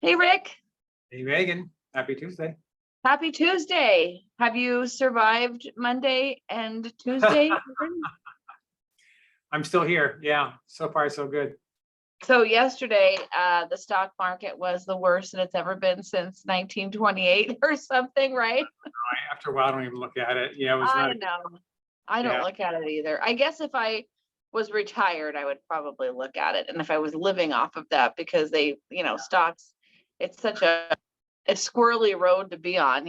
Hey Rick, Hey Megan, happy Tuesday. happy Tuesday. Have you survived Monday and Tuesday? I'm still here. Yeah, so far so good. So yesterday, the stock market was the worst that it's ever been since 1928 or something, right? After a while, I don't even look at it. Yeah, it was I not a good. know. I don't Yeah, look at it either. I guess if I was retired, I would probably look at it. And if I was living off of that, because stocks, it's such a squirrely road to be on.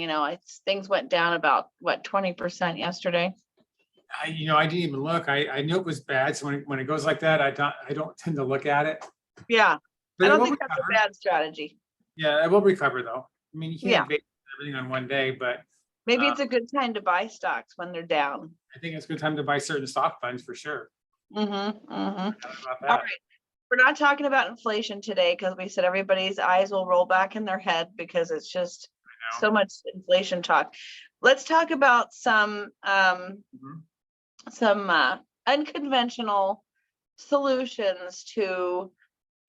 Things went down about what, 20% yesterday. I didn't even look. I knew it was bad. So when it goes like that, I don't tend to look at it. Yeah. I But it don't will think that's a recover. bad strategy. Yeah, it will recover though. I mean, you Yeah. can't base everything on one day, but Maybe uh, it's a good time to buy stocks when they're down. I think it's a good time to buy certain stock funds for sure. Mm-hmm. Mm-hmm. No doubt about All that. right. We're not talking about inflation today because we said everybody's eyes will roll back in their head because it's just I so much inflation talk. Let's talk about some know. unconventional solutions to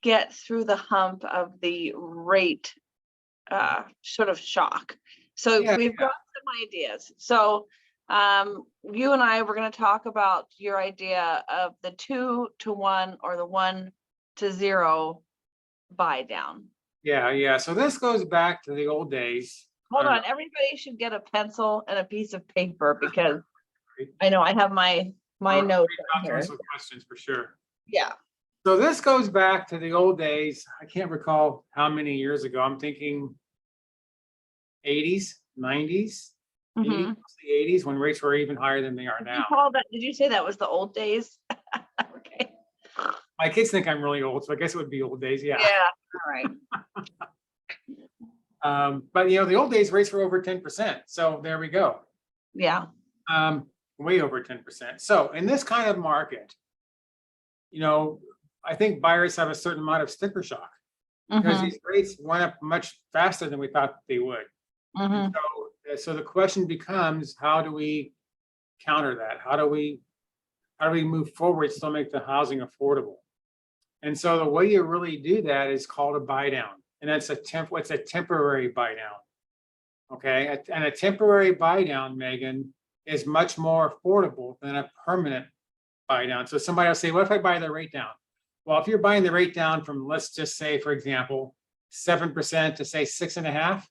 get through the hump of the rate sort of shock. So Yeah, we've got some ideas. So you and I were going to talk about your idea of the 2-to-1 or the 1-to-0 buy down. yeah. So this goes back to the old days. Hold on, everybody should get a pencil and a piece of paper because I know I have my notes on here. Some questions for sure. Yeah. So this goes back to the old days. I can't recall how many years ago. I'm thinking 80s, 90s, Mhm. the 80s when rates were even higher than they are now. Did you say that was the old days? Okay. My kids think I'm really old, so I guess it would be old days. Yeah. Yeah. All right. But the old days rates were over 10%. So there we go. Yeah. Way over 10%. So in this kind of market, I think buyers have a certain amount of sticker shock because Mhm. these rates went up much faster than we thought they would. Mhm. So the question becomes, how do we counter that? How do we move forward, still make the housing affordable? And so the way you really do that is called a buy down. And that's what's a temporary buy down. Okay. And a temporary buy down, Megan, is much more affordable than a permanent buy down. So somebody will say, what if I buy the rate down? Well, if you're buying the rate down from, let's just say, for example, 7% to say 6.5%,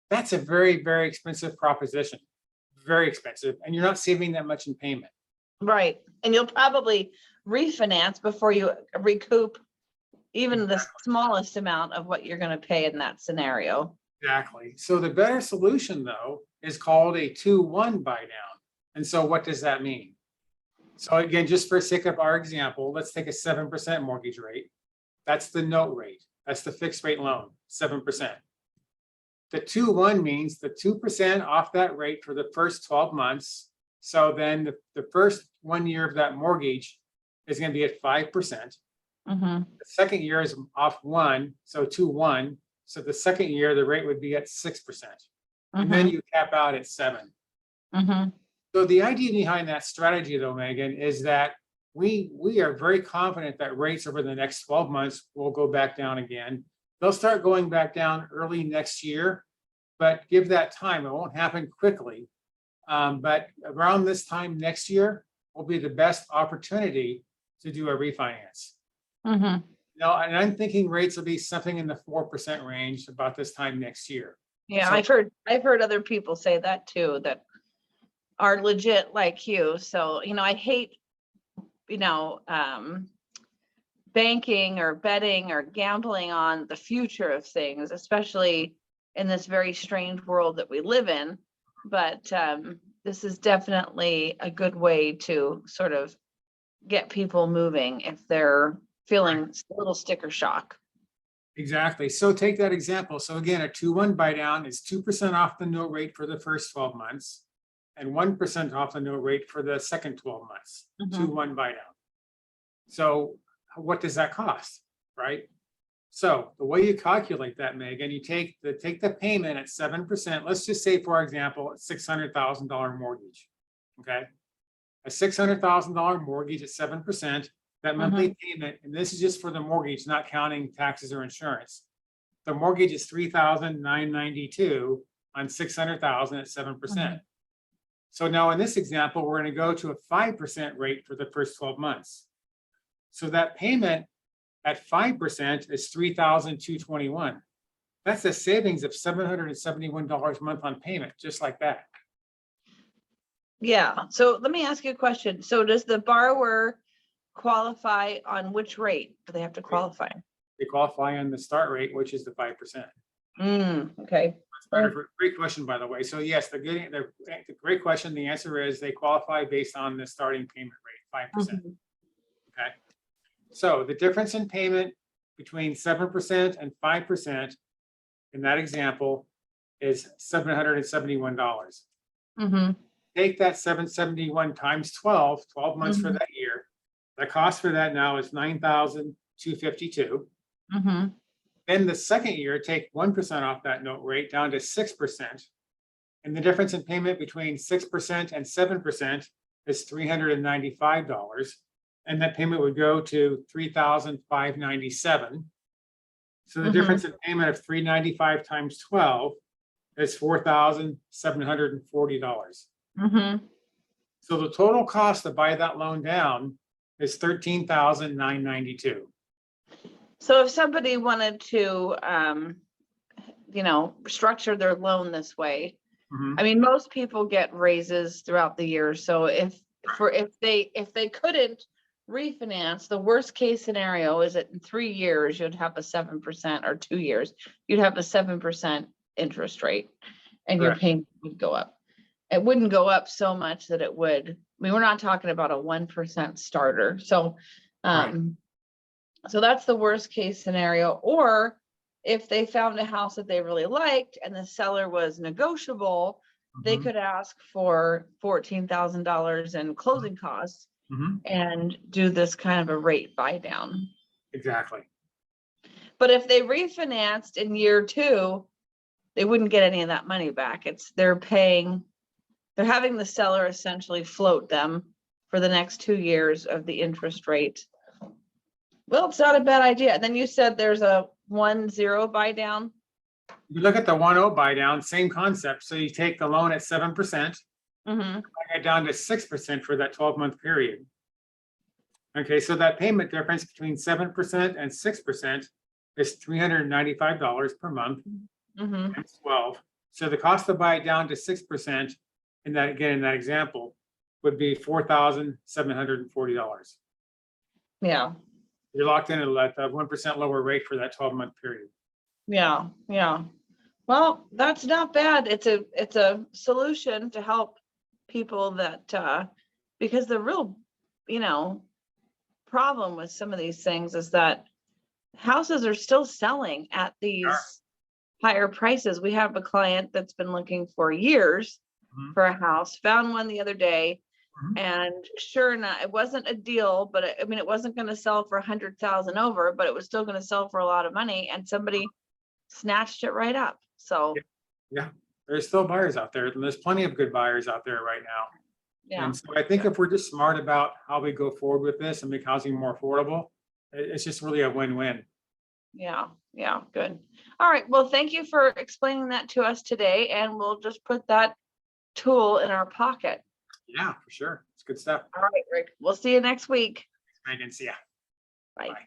that's a very, very expensive proposition. Very expensive. And you're not saving that much in payment. Right. And you'll probably refinance before you recoup even the smallest amount of what you're going to pay in that scenario. Exactly. So the better solution, though, is called a 2-1 buy down. And so what does that mean? So again, just for sake of our example, let's take a 7% mortgage rate. That's the note rate. That's the fixed rate loan, 7%. The 2-1 means the 2% off that rate for the first 12 months. So then the first 1 year of that mortgage is going to be at 5%. Mm-hmm. The second year is off 1, so 2-1. So the second year, the rate would be at 6%. And then you cap out at 7. Mm-hmm. So the idea behind that strategy, though, Megan, is that we are very confident that rates over the next 12 months will go back down again. They'll start going back down early next year, but give that time. It won't happen quickly. But around this time next year will be the best opportunity to do a refinance. Mm-hmm. And I'm thinking rates will be something in the 4% range about this time next year. Yeah, So- I've heard other people say that too, that are legit like you. So, I hate, banking or betting or gambling on the future of things, especially in this very strange world that we live in. But this is definitely a good way to sort of get people moving if they're feeling a little sticker shock. Exactly. So take that example. So again, a 2-1 buy down is 2% off the note rate for the first 12 months and 1% off the note rate for the second 12 months. 2-1 buy down. So what does that cost? Right. So the way you calculate that, Megan, you take the payment at 7%. Let's just say, for example, a $600,000 mortgage. Okay. A $600,000 mortgage at 7%. That monthly payment, and this is just for the mortgage, not counting taxes or insurance. the mortgage is $3,992 on 600,000 at 7%. So now in this example, we're going to go to a 5% rate for the first 12 months. So that payment at 5% is $3,221. That's a savings of $771 a month on payment, just like that. Yeah, so let me ask you a question. So does the borrower qualify on which rate do they have to qualify? They qualify on the start rate, which is the 5%. Okay. Great question, by the way. So yes, the great question. The answer is they qualify based on the starting payment rate, 5%. Okay. So the difference in payment between 7% and 5% in that example is $771. Take that 771 times 12 months for that year. The cost for that now is $9,252. Then the second year, take 1% off that note rate down to 6%. And the difference in payment between 6% and 7% is $395. And that payment would go to $3,597. So the difference in payment of $395 times 12 is $4,740. So the total cost to buy that loan down is $13,992. So if somebody wanted to, structure their loan this way, I mean, most people get raises throughout the year. So if they couldn't refinance, the worst case scenario is that in 3 years, you'd have a 7%, or 2 years, you'd have a 7% interest rate and your payment would go up. It wouldn't go up so much that it would, I mean, we're not talking about a 1% starter. So, so that's the worst case scenario. Or if they found a house that they really liked and the seller was negotiable, they could ask for $14,000 in closing costs and do this kind of a rate buy down. Exactly. But if they refinanced in year 2, they wouldn't get any of that money back. They're having the seller essentially float them for the next 2 years of the interest rate. Well, it's not a bad idea. And then you said there's a 1-0 buy down. You look at the 1-0 buy down, same concept. So you take the loan at 7%, bring it down to 6% for that 12-month period. Okay, so that payment difference between 7% and 6% is $395 per month. That's 12. So the cost to buy it down to 6% in that example would be $4,740. Yeah. You're locked in at a 1% lower rate for that 12-month period. Yeah. Well, that's not bad. It's a solution to help people that because the real, problem with some of these things is that houses are still selling at these higher prices. We have a client that's been looking for years for a house, found one the other day, and sure enough, it wasn't a deal, but it wasn't going to sell for 100,000 over, but it was still going to sell for a lot of money, and somebody snatched it right up. So yeah, there's still buyers out there, and there's plenty of good buyers out there right now. Yeah. And so I think if we're just smart about how we go forward with this and make housing more affordable, it's just really a win-win. Yeah, good. All right. Well, thank you for explaining that to us today, and we'll just put that tool in our pocket. Yeah, for sure. It's good stuff. All right, Rick. We'll see you next week. I can see ya. Bye. Bye.